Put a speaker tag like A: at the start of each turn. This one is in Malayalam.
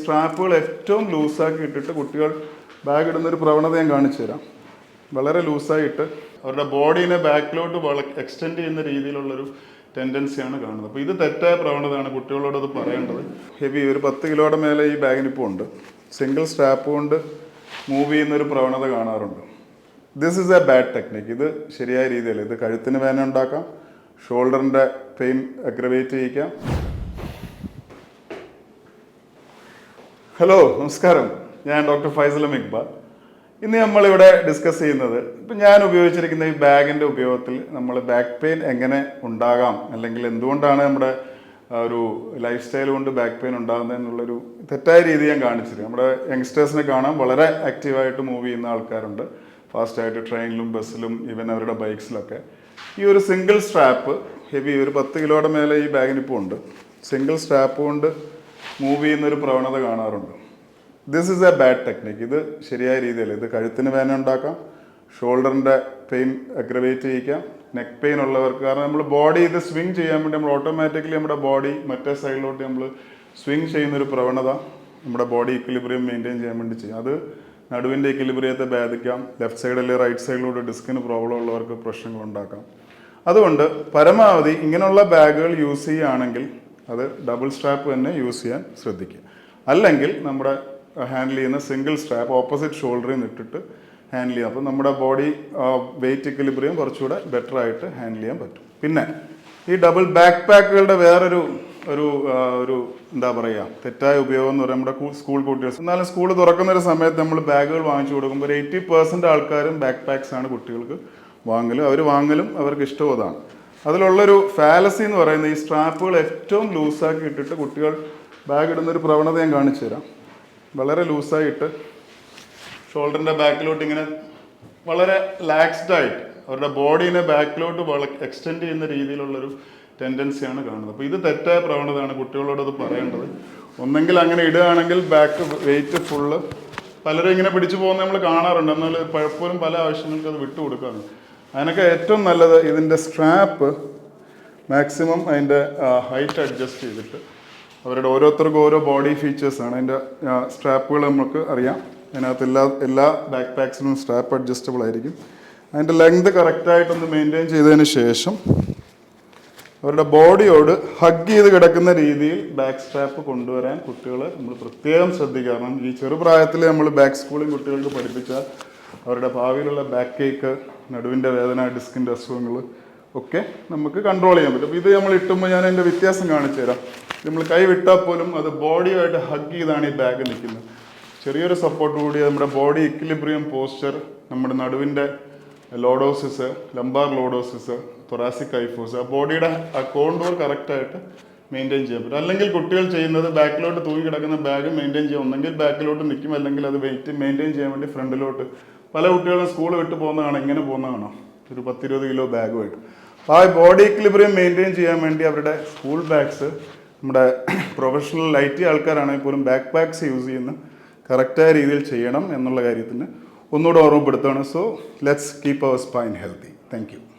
A: സ്ട്രാപ്പുകൾ ഏറ്റവും ലൂസാക്കി ഇട്ടിട്ട് കുട്ടികൾ ബാഗ് ഇടുന്നൊരു പ്രവണത ഞാൻ കാണിച്ചു തരാം. വളരെ ലൂസായിട്ട് അവരുടെ ബോഡീനെ ബാക്കിലോട്ട് എക്സ്റ്റെൻഡ് ചെയ്യുന്ന രീതിയിലുള്ളൊരു ടെൻഡൻസിയാണ് കാണുന്നത്. അപ്പോൾ ഇത് തെറ്റായ പ്രവണതയാണ്, കുട്ടികളോട് അത് പറയേണ്ടത്. ഹെവി ഒരു 10 കിലോയുടെ മേലെ ഈ ബാഗിനിപ്പോൾ ഉണ്ട്. സിംഗിൾ സ്ട്രാപ്പ് കൊണ്ട് മൂവ് ചെയ്യുന്നൊരു പ്രവണത കാണാറുണ്ട്. This is A bad technique. ഇത് ശരിയായ രീതിയല്ല. ഇത് കഴുത്തിന് വേദന ഉണ്ടാക്കാം, ഷോൾഡറിൻ്റെ പെയിൻ അഗ്രവേറ്റ് ചെയ്യിക്കാം. ഹലോ, നമസ്കാരം. ഞാൻ ഡോക്ടർ ഫൈസൽ ഇക്ബാൽ. ഇന്ന് നമ്മളിവിടെ ഡിസ്കസ് ചെയ്യുന്നത്, ഇപ്പം ഞാൻ ഉപയോഗിച്ചിരിക്കുന്ന ഈ ബാഗിൻ്റെ ഉപയോഗത്തിൽ നമ്മൾ ബാക്ക് പെയിൻ എങ്ങനെ ഉണ്ടാകാം, അല്ലെങ്കിൽ എന്തുകൊണ്ടാണ് നമ്മുടെ ഒരു ലൈഫ് സ്റ്റൈൽ കൊണ്ട് ബാക്ക് പെയിൻ ഉണ്ടാകുന്നത് എന്നുള്ളൊരു തെറ്റായ രീതി ഞാൻ കാണിച്ചിരുന്നു. നമ്മുടെ യങ്സ്റ്റേഴ്സിനെ കാണാൻ വളരെ ആക്റ്റീവായിട്ട് മൂവ് ചെയ്യുന്ന ആൾക്കാരുണ്ട്, ഫാസ്റ്റായിട്ട് ട്രെയിനിലും ബസ്സിലും ഈവൻ അവരുടെ ബൈക്സിലൊക്കെ. ഈ ഒരു സിംഗിൾ സ്ട്രാപ്പ് ഹെവി ഒരു 10 കിലോയുടെ മേലെ ഈ ബാഗിനിപ്പോൾ ഉണ്ട്. സിംഗിൾ സ്ട്രാപ്പ് കൊണ്ട് മൂവ് ചെയ്യുന്നൊരു പ്രവണത കാണാറുണ്ട്. This is A bad technique. ഇത് ശരിയായ രീതിയല്ല. ഇത് കഴുത്തിന് വേദന ഉണ്ടാക്കാം, ഷോൾഡറിൻ്റെ പെയിൻ അഗ്രവേറ്റ് ചെയ്യിക്കാം, നെക്ക് പെയിൻ ഉള്ളവർക്ക്. കാരണം നമ്മൾ ബോഡി ഇത് സ്വിങ് ചെയ്യാൻ വേണ്ടി നമ്മൾ ഓട്ടോമാറ്റിക്കലി നമ്മുടെ ബോഡി മറ്റേ സൈഡിലോട്ട് നമ്മൾ സ്വിങ് ചെയ്യുന്നൊരു പ്രവണത നമ്മുടെ ബോഡി ഇക്വിലിബ്രിയം മെയിൻറ്റെയിൻ ചെയ്യാൻ വേണ്ടി ചെയ്യും. അത് നടുവിൻ്റെ ഇക്വിലിബ്രിയത്തെ ബാധിക്കാം. ലെഫ്റ്റ് സൈഡ് അല്ലെങ്കിൽ റൈറ്റ് സൈഡിലൂടെ ഡിസ്കിന് പ്രോബ്ലം ഉള്ളവർക്ക് പ്രശ്നങ്ങൾ ഉണ്ടാക്കാം. അതുകൊണ്ട് പരമാവധി ഇങ്ങനെയുള്ള ബാഗുകൾ യൂസ് ചെയ്യുകയാണെങ്കിൽ അത് ഡബിൾ സ്ട്രാപ്പ് തന്നെ യൂസ് ചെയ്യാൻ ശ്രദ്ധിക്കുക. അല്ലെങ്കിൽ നമ്മുടെ ഹാൻഡിൽ ചെയ്യുന്ന സിംഗിൾ സ്ട്രാപ്പ് ഓപ്പോസിറ്റ് ഷോൾഡറിൽ നിന്ന് ഇട്ടിട്ട് ഹാൻഡിൽ ചെയ്യാം. അപ്പോൾ നമ്മുടെ ബോഡി വെയിറ്റ് ഇക്വിലിബ്രിയം കുറച്ചുകൂടെ ബെറ്റർ ആയിട്ട് ഹാൻഡിൽ ചെയ്യാൻ പറ്റും. പിന്നെ ഈ ഡബിൾ ബാക്ക് പാക്കുകളുടെ വേറൊരു ഒരു എന്താ പറയുക തെറ്റായ ഉപയോഗം എന്ന് പറയുമ്പോൾ നമ്മുടെ സ്കൂൾ കുട്ടികൾ. എന്നാലും സ്കൂൾ തുറക്കുന്നൊരു സമയത്ത് നമ്മൾ ബാഗുകൾ വാങ്ങിച്ചു കൊടുക്കുമ്പോൾ ഒരു 80% ആൾക്കാരും ബാക്ക് പാക്സ് ആണ് കുട്ടികൾക്ക് വാങ്ങലും അവർക്ക് ഇഷ്ടവും അതാണ്. അതിലുള്ളൊരു ഫാലസി എന്ന് പറയുന്നത് ഈ സ്ട്രാപ്പുകൾ ഏറ്റവും ലൂസാക്കി ഇട്ടിട്ട് കുട്ടികൾ ബാഗ് ഇടുന്നൊരു പ്രവണത ഞാൻ കാണിച്ചു തരാം. വളരെ ലൂസായിട്ട് ഷോൾഡറിൻ്റെ ബാക്കിലോട്ട് ഇങ്ങനെ വളരെ ലാക്സ്ഡ് ആയിട്ട് അവരുടെ ബോഡീനെ ബാക്കിലോട്ട് എക്സ്റ്റെൻഡ് ചെയ്യുന്ന രീതിയിലുള്ളൊരു ടെൻഡൻസിയാണ് കാണുന്നത്. അപ്പോൾ ഇത് തെറ്റായ പ്രവണതയാണ്, കുട്ടികളോട് അത് പറയേണ്ടത്. ഒന്നെങ്കിൽ അങ്ങനെ ഇടുകയാണെങ്കിൽ ബാക്ക് വെയിറ്റ് ഫുള്ള് പലരും ഇങ്ങനെ പിടിച്ചു പോകുന്നത് നമ്മൾ കാണാറുണ്ട്. എന്നാൽ പലപ്പോഴും പല ആവശ്യങ്ങൾക്ക് അത് വിട്ടുകൊടുക്കാറുണ്ട്. അതിനൊക്കെ ഏറ്റവും നല്ലത് ഇതിൻ്റെ സ്ട്രാപ്പ് മാക്സിമം അതിൻ്റെ ഹൈറ്റ് അഡ്ജസ്റ്റ് ചെയ്തിട്ട്, അവരുടെ ഓരോരുത്തർക്കും ഓരോ ബോഡി ഫീച്ചേഴ്സാണ്. അതിൻ്റെ സ്ട്രാപ്പുകൾ നമുക്ക് അറിയാം. അതിനകത്ത് എല്ലാ ബാക്ക് പാക്സിനും സ്ട്രാപ്പ് അഡ്ജസ്റ്റബിൾ ആയിരിക്കും. അതിൻ്റെ ലെങ്ത് കറക്റ്റായിട്ടൊന്ന് മെയിൻറ്റെയിൻ ചെയ്തതിന് ശേഷം അവരുടെ ബോഡിയോട് ഹഗ് ചെയ്ത് കിടക്കുന്ന രീതിയിൽ ബാക്ക് സ്ട്രാപ്പ് കൊണ്ടുവരാൻ കുട്ടികളെ നമ്മൾ പ്രത്യേകം ശ്രദ്ധിക്കുക. കാരണം ഈ ചെറുപ്രായത്തിൽ നമ്മൾ ബാക്ക് സ്കൂളിൽ കുട്ടികൾക്ക് പഠിപ്പിച്ചാൽ അവരുടെ ഭാവിയിലുള്ള ബാക്ക് കേക്ക്, നടുവിൻ്റെ വേദന, ഡിസ്കിൻ്റെ അസുഖങ്ങൾ ഒക്കെ നമുക്ക് കൺട്രോൾ ചെയ്യാൻ പറ്റും. ഇത് നമ്മൾ ഇട്ടുമ്പോൾ ഞാൻ അതിൻ്റെ വ്യത്യാസം കാണിച്ചു തരാം. നമ്മൾ കൈ വിട്ടാൽ പോലും അത് ബോഡിയുമായിട്ട് ഹഗ് ചെയ്താണ് ഈ ബാഗ് നിൽക്കുന്നത്. ചെറിയൊരു സപ്പോർട്ട് കൂടി നമ്മുടെ ബോഡി ഇക്വിലിബ്രിയം പോസ്ചർ, നമ്മുടെ നടുവിൻ്റെ ലോഡോസിസ്, ലംബാർ ലോഡോസിസ്, തൊറാസിക് കൈഫോസ്, ആ ബോഡിയുടെ ആ കോണ്ടൂർ കറക്റ്റായിട്ട് മെയിൻറ്റെയിൻ ചെയ്യാൻ പറ്റും. അല്ലെങ്കിൽ കുട്ടികൾ ചെയ്യുന്നത് ബാക്കിലോട്ട് തൂങ്ങി കിടക്കുന്ന ബാഗ് മെയിൻറ്റെയിൻ ചെയ്യും. ഒന്നെങ്കിൽ ബാക്കിലോട്ട് നിൽക്കും, അല്ലെങ്കിൽ അത് വെയിറ്റ് മെയിൻറ്റെയിൻ ചെയ്യാൻ വേണ്ടി ഫ്രണ്ടിലോട്ട്. പല കുട്ടികളും സ്കൂൾ വിട്ട് പോകുന്നതാണ്, ഇങ്ങനെ പോകുന്നതാണോ ഒരു 10-20 കിലോ ബാഗുമായിട്ട്. അപ്പോൾ ആ ബോഡി ഇക്വിലിബ്രിയം മെയിൻറ്റെയിൻ ചെയ്യാൻ വേണ്ടി അവരുടെ സ്കൂൾ ബാഗ്സ്, നമ്മുടെ പ്രൊഫഷണൽ ലൈറ്റ് ആൾക്കാരാണെങ്കിൽ പോലും ബാക്ക് പാക്സ് യൂസ് ചെയ്യുന്ന കറക്റ്റായ രീതിയിൽ ചെയ്യണം എന്നുള്ള കാര്യത്തിന് ഒന്നുകൂടെ ഓർമ്മപ്പെടുത്തുകയാണ്. So let's keep our spine healthy. Thank U.